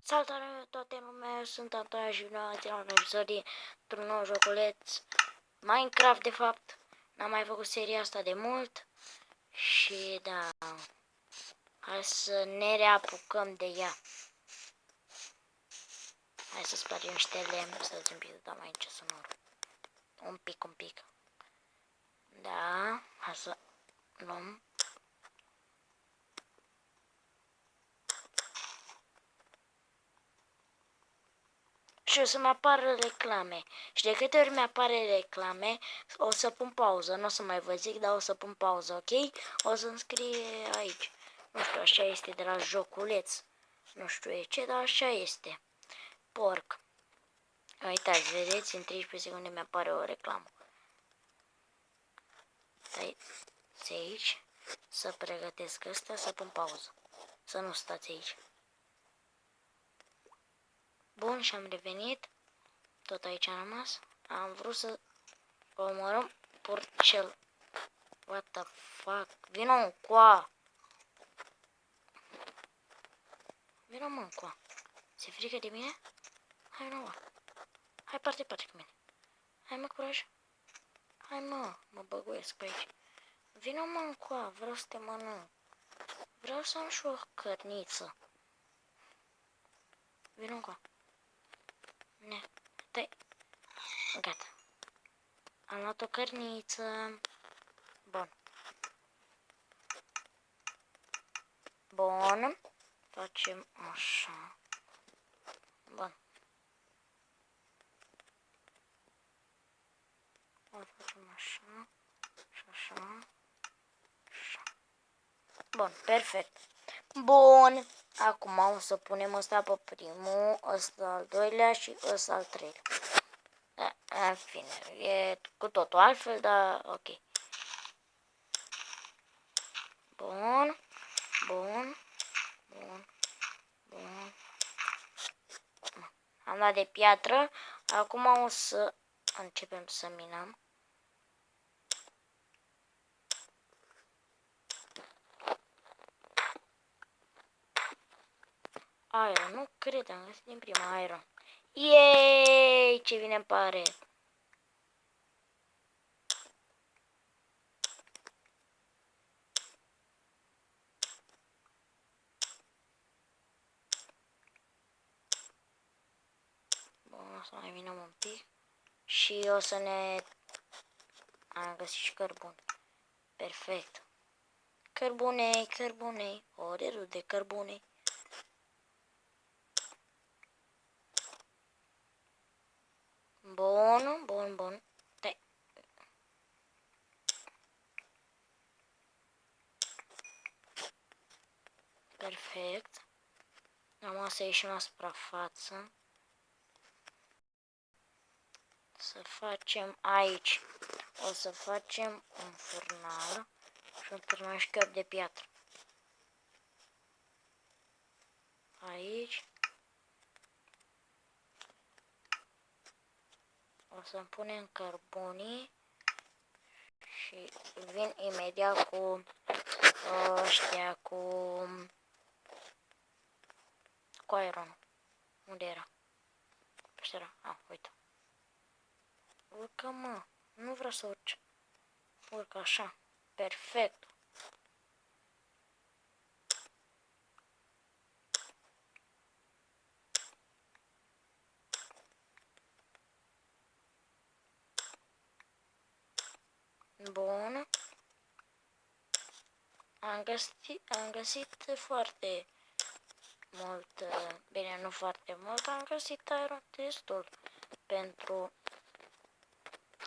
Salutare toată lumea, sunt Antonia și vine la un episod dintr-un nou joculeț Minecraft, de fapt. N-am mai făcut seria asta de mult și da, hai să ne reapucăm de ea. Hai să spargem niște lemn, să un pic, dăm aici sonor. Un pic. Da, hai să luăm. Și o să-mi apară reclame. Și de câte ori mi-apare reclame, o să pun pauză. Nu o să mai vă zic, dar o să pun pauză, ok? O să-mi scrie aici. Nu știu, așa este de la joculeț. Nu știu ce, dar așa este. Porc. Uitați, vedeți, în 13 secunde mi-apare o reclamă. Stai aici, să pregătesc ăsta, să pun pauză. Să nu stați aici. Bun, și am revenit. Tot aici am rămas. Am vrut să omorăm porcel. What the fuck? Vino încoa! Vino mă încoa. Se frică de mine? Hai nu, hai parte cu mine. Hai mă, curaj. Hai mă băguiesc pe aici. Vino mă încoa, vreau să te mănânc. Vreau să am și o cărniță. Vino încoa. Ne, stai. Gata. Am luat o cărniță. Bun. Bun. Facem așa. Bun. O facem așa. Și așa. Așa. Bun, perfect. Bun. Acum o să punem ăsta pe primul, ăsta al doilea și ăsta al treilea. În fine, e cu totul altfel, dar ok. Bun. Am dat de piatră. Acum o să începem să minăm. Iron, nu cred, am găsit din prima iron. Yeee, ce bine îmi pare. Bun, o să mai minăm un pic. Și o să ne... Am găsit și cărbune. Perfect. Cărbunei, orerul de cărbune. Bun. Stai. Perfect. Am să ieșim la suprafață. Să facem aici. O să facem un furnal și un turnășchior de piatră. Aici. O să-mi punem cărbunii și vin imediat cu ăștia, cu iron. Unde era? Ăștia era. Ah, uite. Urcă, mă. Nu vreau să urce. Urcă așa. Perfect. Bun. Am găsit foarte mult, bine, nu foarte mult, am găsit iron destul pentru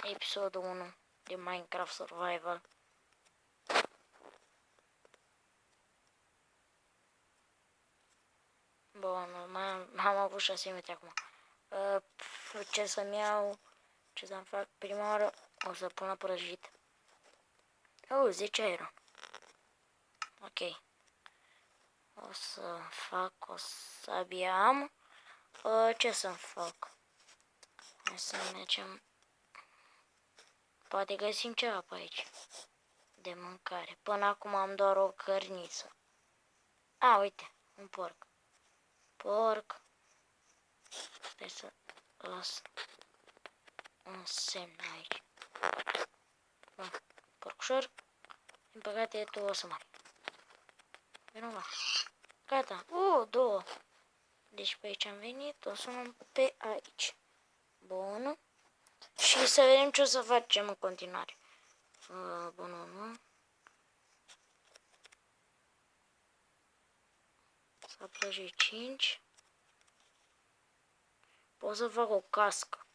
episodul 1 de Minecraft Survival. Bun, am avut 6 minute acum. Ce să-mi iau, ce să-mi fac prima oară, o să pun la prăjit. 10 iron. Ok. O să fac o sabie am. Ce să-mi fac? Hai să mergem. Poate găsim ceva pe aici de mâncare. Până acum am doar o cărniță. A, uite, un porc. Stai să las un semn aici. Bun, porcușor. Din păcate tu o să mori. Vinovat. Gata. Două. Deci pe aici am venit, o să luăm pe aici. Bun. Și să vedem ce o să facem în continuare. Bun, nu. S-a plăjit 5. Pot să fac o cască.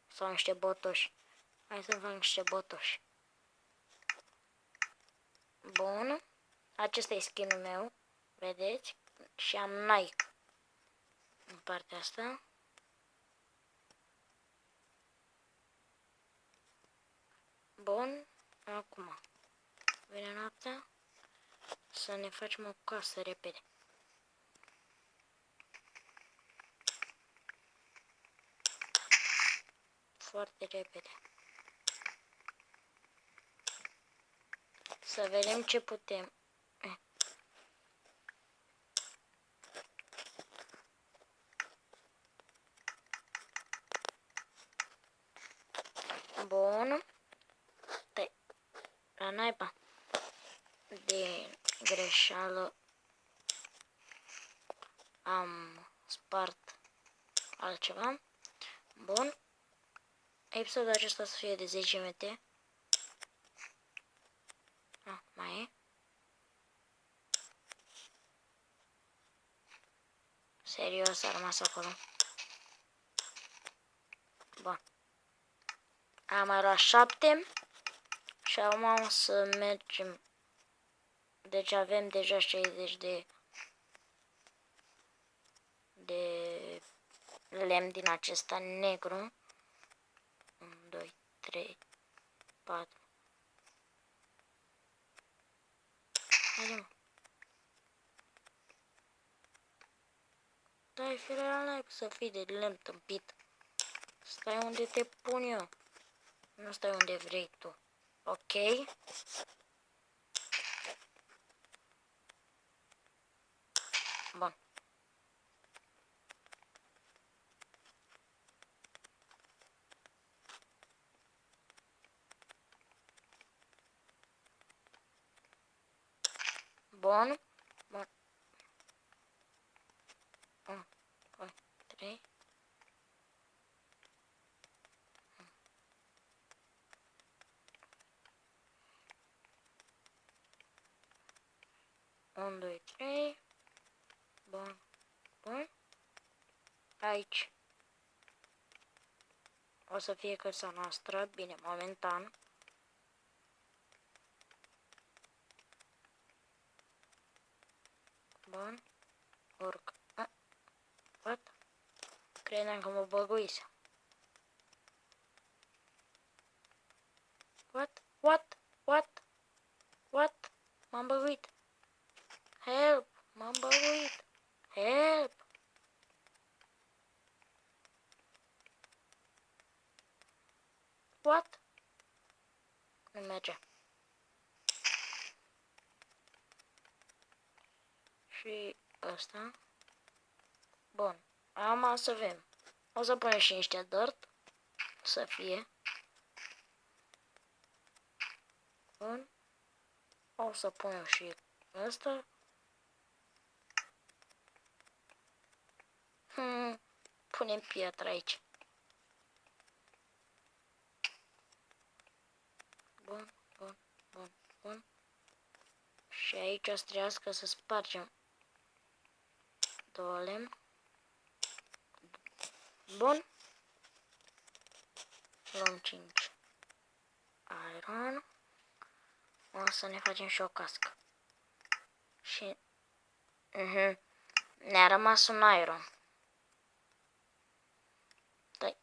Sau niște botoși. Hai să fac niște botoși. Bun. Acesta e skin-ul meu. Vedeți? Și am Nike. În partea asta. Bun. Acum. Vine noaptea. Să ne facem o casă repede. Foarte repede. Să vedem ce putem. Bun. La naiba. De greșeală am spart altceva. Bun. Episodul acesta să fie de 10 minute. Mai e. Serios, a rămas acolo. Bun. Am mai luat 7. Și acum o să mergem. Deci avem deja 60 de lemn din acesta negru. 1, 2, 3, 4. Haide, mă. Dai firea să fii de lemn tâmpit. Stai unde te pun eu. Nu stai unde vrei tu. Ok? Bun. Bun. Bun. 1, 2, 3. 1, 2, 3. Bun. Bun. Aici o să fie casa noastră. Bine, momentan. Bun. Urc. What? Credeam că mă băguise. What? What? What? What? M-am băguit. Help! M-am băguit. Help! What? Nu merge. Și ăsta. Bun. Am să avem. O să punem și niște dirt. Să fie. Bun. O să punem și ăsta. Punem piatră aici. Bun, bun, bun, bun. Și aici o să trebuiască să spargem 2 lemn. Bun. Luăm 5 iron. O să ne facem și o cască. Și ne-a rămas un iron. Dai.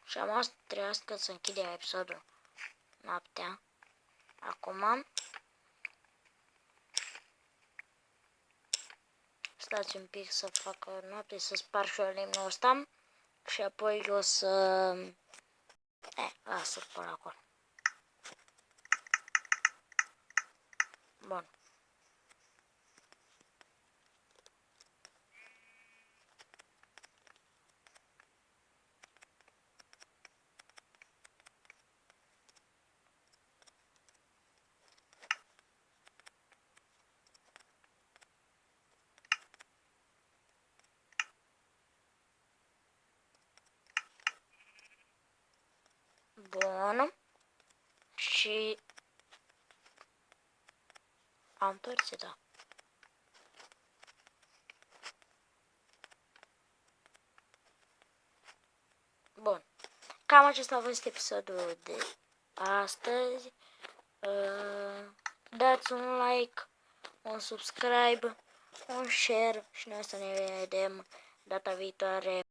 Și am o să trebuiască să închidem episodul noaptea. Acum. Stați un pic să facă noapte, să sparg și eu lemnul ăsta. Și apoi o să Lasă pe acolo. Bun. Bun. Și am părțit, da. Bun. Cam acesta a fost episodul de astăzi. Dați un like, un subscribe, un share și noi să ne vedem data viitoare.